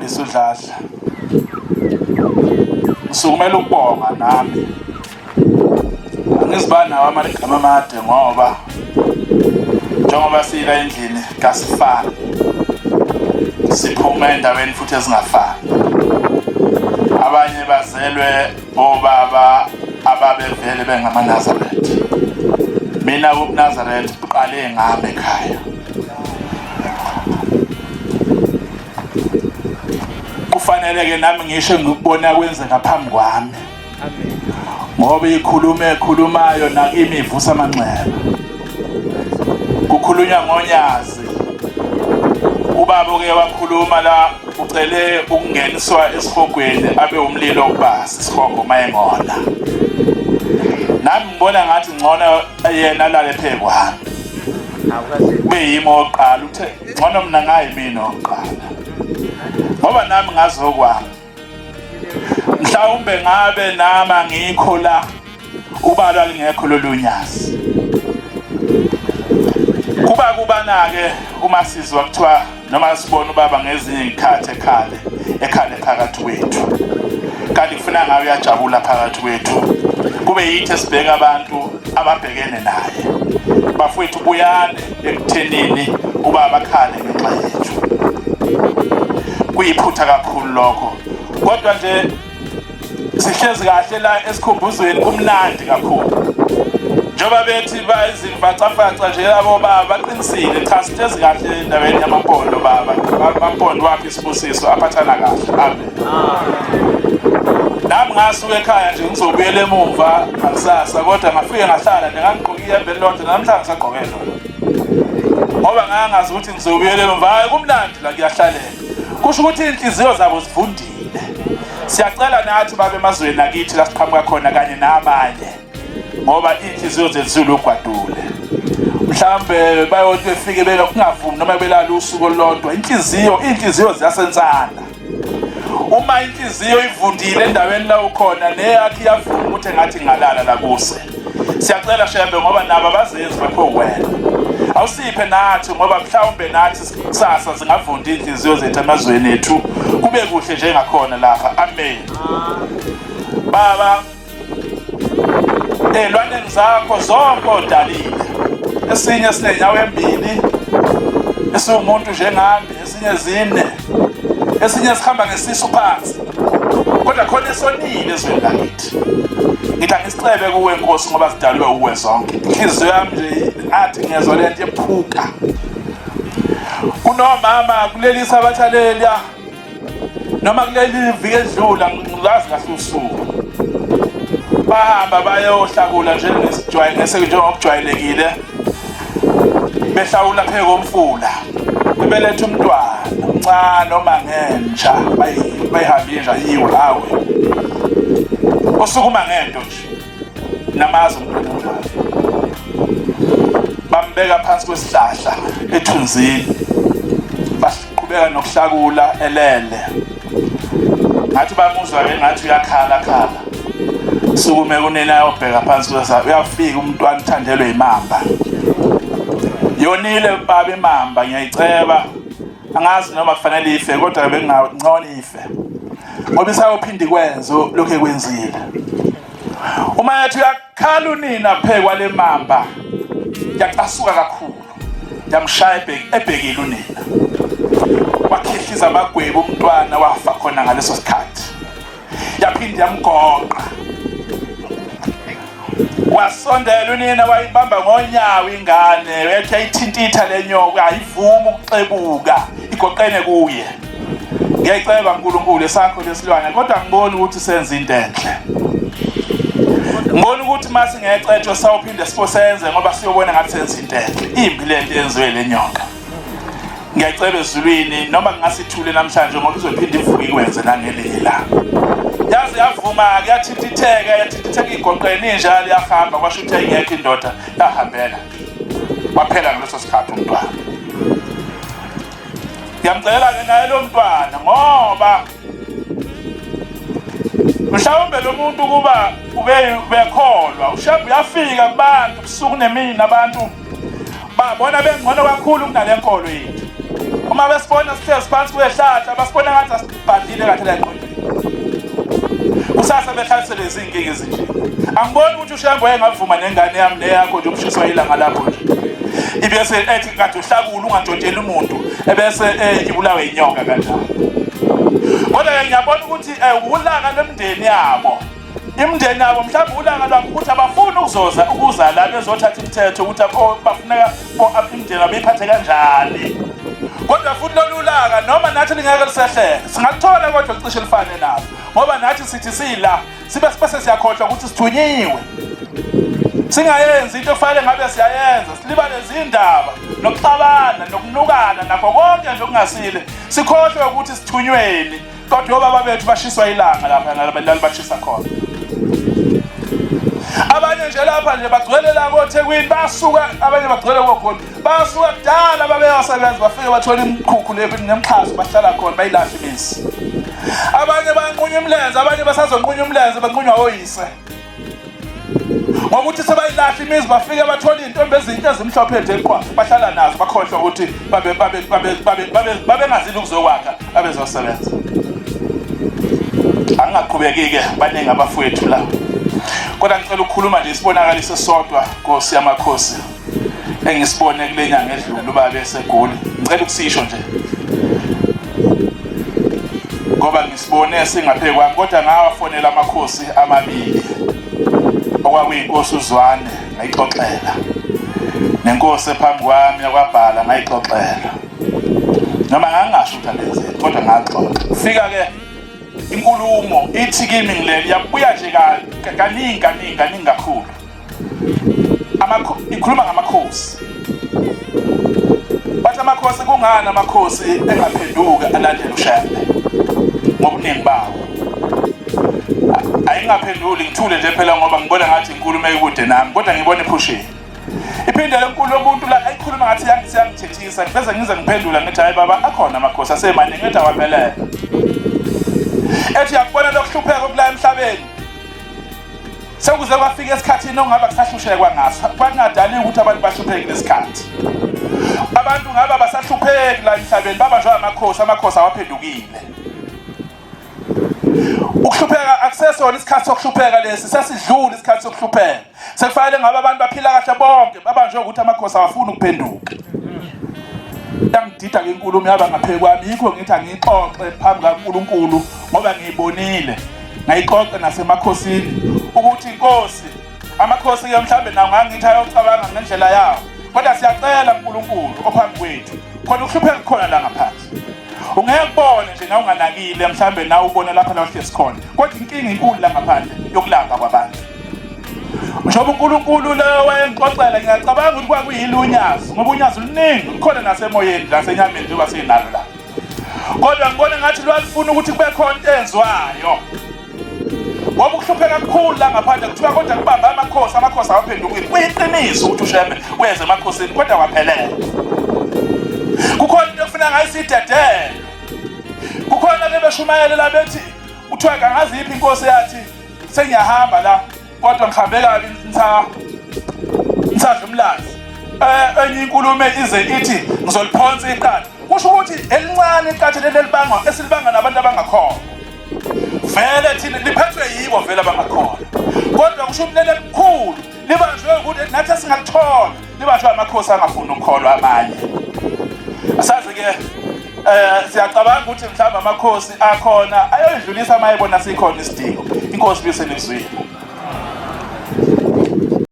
Mfundisi Dladla. Ngisukumela ukubonga nami. Angizibani nawo amagama amade ngoba njengoba sila endlini kasifani. Siphuma endaweni futhi ezingafani. Abanye bazelwe obaba ababevele bengamaNazaretha. Mina uNazaretha uqale ngami ekhaya. Kufanele ke nami ngisho ngikubona kwenze ngaphambi kwami. Amen. Ngoba ikhulumayo nakimi ivusa amanxeba. Kukhulunywa ngonyazi. Ubaba ke wakhuluma la ucele ukungeniswa eSkhumbuzweni abe umlilo obasi isihogo mayengona. Nami ngibona ngathi ngcono yena alale phe kwami. Kube yimo oqala uthe ngcono mina ngayi mina oqala. Ngoba nami ngazokwami. Mhlawumbe ngabe nama ngikho la ubaba lingekho lolunyazi. Kubana ke uma sizwa kuthiwa noma sibona ubaba ngezinye izikhathi ekhale phakathi kwethu. Kanti kufuna ngabe uyajabula phakathi kwethu. Kube yithi sibheka abantu ababhekene naye. Bafowethu buyane ekuthenini ubaba akhale ngenxa yethu. Kuyiphutha kakhulu lokho. Kodwa nje sihlezi kahle la eSkhumbuzweni kumnandi kakhulu. Njoba bethi bayizivacafaca nje labo baba baqinisile cha sihlezi kahle endaweni yamaphondo baba. Amaphondo waphi isibusiso aphathana kahle. Amen. Nami ngasuka ekhaya nje ngizobuyela emuva ngakusasa kodwa ngafike ngahlala ngangigqoka iyembe elonto namhlanje ngisagqoke lona. Ngoba ngangazi ukuthi ngizobuyela emuva hayi kumnandi la kuyahlalela. Kusho ukuthi inhliziyo zabo zivundile. Siyacela nathi babe emazweni akithi la siqhamuka khona kanye nabanye. Ngoba inhliziyo zethu ugwadule. Mhlambe bayothi befike bekungavumi noma belala usuku olodwa. Inhliziyo ziyasensana. Uma inhliziyo ivundile endaweni la ukhona neyakhi yavuma ukuthi ngathi ngalala la kuse. Siyacela Shembe ngoba nabo abazenzi bakho wena. Awusiphe nathi ngoba mhlawumbe nathi kusasa zingavundi inhliziyo zethu emazweni ethu kube kuhle njengakhona lapha. Amen. Baba elwaneni zakho zonke odalile. Esinye sinenyawo embili. Esumuntu njengami, esinye zine. Esinye sihamba ngesisu phansi. Kodwa khona esonile ezweni lakithi. Ngithi angisicebe kuwe weNkosi ngoba sidalwe uwe zonke. Inhliziyo yami nje athi ngezwe lento ephuka. Kunomama kuleli sabathalela noma kuleli viki edlula ngilazi kahle usuku. Bahamba bayohlakula njengokujwayelekile. Behlawula pheko omfula. Bebeletha umntwana omncane noma ngentsha bayihambile nje yiwe hawe. Osukuma ngento nje. Namazi umntwana. Bambeka phansi kwesihlahla ethunzini. Baqhubeka nokuhlakula elele. Ngathi bamuzwa ngathi uyakhala. Sukume kunena obheka phansi kwesa uyafika umntwana uthandelwe imamba. Yonile baba imamba ngiyayiceba. Angazi noma kufanele ife kodwa bengingcono ife. Ngoba isayophinda ikwenze lokho ekwenzile. Uma yathi uyakhala unina phekwa le mamba. Yacasuka kakhulu. Yamshaya ebhekile unina. Wakhehliza abagweba umntwana wafa khona ngaleso sikhathi. Yaphinda yamgoqa. Wasondela unina wayibamba ngonyawo ingane wethi ayithintitha lenyoko ayivuma ukuxebuka igoqene kuye. Ngiyaceba uNkulunkulu esakho lesilwane kodwa ngibona ukuthi senza into enhle. Ngibona ukuthi mase ngecetho sawuphinde siposenze ngoba siyobona ngathi senza into enhle. Imbi lento yenziwe lenyonga. Ngiyaceba ezulwini noma ngingasithule namhlanje ngoba izophinda ivuke ikwenze nangelinye la. Yazi yavuma yathithitheka igoqene injalo yahamba kwasho ukuthi ayingekho indoda yahambela. Waphela ngaleso sikhathi umntwana. Ngiyamcela ke naye lo mntwana ngoba mhlawumbe lo muntu kuba ubekholwa uShembe uyafika kubantu kusuku nemini abantu babona bengcono kakhulu kunale nkolo yethu. uma besibona sihlezi phansi kwehlahla basibona ngathi asibhadlile kahle la eqondeni. Kusasa behlalisele izinkinga ezinje. Angiboni ukuthi uShembe wayengavuma nengane yami neyakho nje ukushiswa ilanga lapho nje. Ibese ethi kade uhlakula ungantshontsheli umuntu ebese ibulawe inyoka kanjalo. Kodwa ngiyabona ukuthi ulaka lomndeni yabo. Imndeni yabo mhlawumbe ulaka lwabo ukuthi abafuni ukuza la bezothatha imithetho ukuthi bafuneka imndeni abeyiphathe kanjani. Kodwa futhi lolulaka noma nathi lingeke lisehlele singathola kodwa ucishe lifane nabo ngoba nathi sithi sila sibe siyakhohlwa ukuthi sithunyiwe. Singayenzi into efanele ngabe siyayenza silibale izindaba nokuxabana nokunukana nakho konke nje okungasile sikhohlwe ukuthi sithunyweni kodwa obaba bethu bashiswa ilanga lapha nalabantwana bashisa khona. Abanye nje lapha nje bagcwele la koThekwini basuka abanye bagcwele koGoli basuka kudala babeyasebenza bafike bathola imikhukhu leyo nemxhaso bahlala khona bayilahle imizi. Abanye banqunya umlenze abanye basazonqunya umlenze banqunywa oyise. Ngokuthi sebayilahle imizi bafike bathola intombi ezinhle ezimhlophe nje eqwa bahlala nazo bakhohlwa ukuthi babengazili ukuzokwakha abezosebenza. Angaqhubeki-ke baningi abafowethu la. Kodwa ngicela ukukhuluma nje isibonakaliso sodwa Nkosi yamakhosi engisibone kule nyanga edlule ubaba eseGoli. Ngicela ukusisho nje ngoba ngisibone singaphe kwami kodwa ngawafonela amakhosi amabili okwakuyiNkosi uZwane ngayixoxela neNkosi ephambi kwami yakwabhala ngayixoxela noma ngangasho ukuthi alenzeni kodwa ngaxoxa. Fika ke inkulumo ithi kimi ngileli yabuya nje kaningi kakhulu. Ikhuluma ngamakhosi. Bathi amakhosi kungani amakhosi engaphenduka alandela uShembe ngobuningi bawo. Ayingaphenduli ngithule nje phela ngoba ngibona ngathi inkulumo ekude nami kodwa ngibona iphushile. Iphinde lenkulumo umuntu la ayikhuluma ngathi yangithethisa bese ngize ngiphendula ngithi hayi baba akhona amakhosi asemaningi ethi awaphelele. Ethi yakubona lokuhlupheka okula emhlabeni sekuze kwafika esikhathini ongaba kusahlushekwa ngaso kwakungadali ukuthi abantu bahlupheke lesikhathi. Abantu ngaba basahlupheki la emhlabeni babanjwa amakhosi awaphendukile. Ukuhlupheka akusesona isikhathi sokuhlupheka lesi sesidlula isikhathi sokuhlupheka. Sekufanele ngabe abantu baphila kahle bonke babanjwe ukuthi amakhosi awafuni ukuphenduka. Yangidida ke inkulumo yaba ngaphe kwami yikho ngithi angixoxe phambi kaNkulunkulu ngoba ngiyibonile ngayixoxe nasemakhosini ukuthi iNkosi amakhosi ke mhlambe nawo ngangithi ayocabanga ngendlela yawo kodwa siyacela uNkulunkulu ophambi kwethu khona ukuhlupheka khona la ngaphansi. Ungeke kubone nje na unganakile mhlambe na ubone lapha la uhlezi khona kodwa inkinga inkulu la ngaphandle yokulanga kwabantu. Njoba uNkulunkulu lo wayengixoxela ngiyacabanga ukuthi kwakuyilunyazi ngoba unyazi luningi likhona nasemoyeni nasenyameni njengoba sinalo la. Kodwa ngibona ngathi lwalifuna ukuthi kube khona into enziwayo. Ngoba ukuhlupheka kakhulu la ngaphandle kuthiwa kodwa kubamba amakhosi awaphendukile. Kuyiqiniso ukuthi uShembe weze emakhosini kodwa waphelele. Kukhona into efuna ngayisidedele. Kukhona lebeshumayela la bethi uthiwa ngaziphi inkosi yathi sengiyahamba la kodwa ngihambe kabi ngisadla umlazi. Enye inkulumo ize ithi ngizoliphonsa iqatha. Kusho ukuthi elincane iqatha lelibanga esilibanga nabantu abangakhona. Vele thina liphethwe yibo vele abangakhona. Kodwa kusho umlele emkhulu libanjwe ukuthi nathi singathola libanjwe amakhosi angafuni ukukholwa amanye. Asazi ke siyacabanga ukuthi mhlawumbe amakhosi akhona ayodlulisa amayibona sikhona isidingo. INkosi bese nizwile.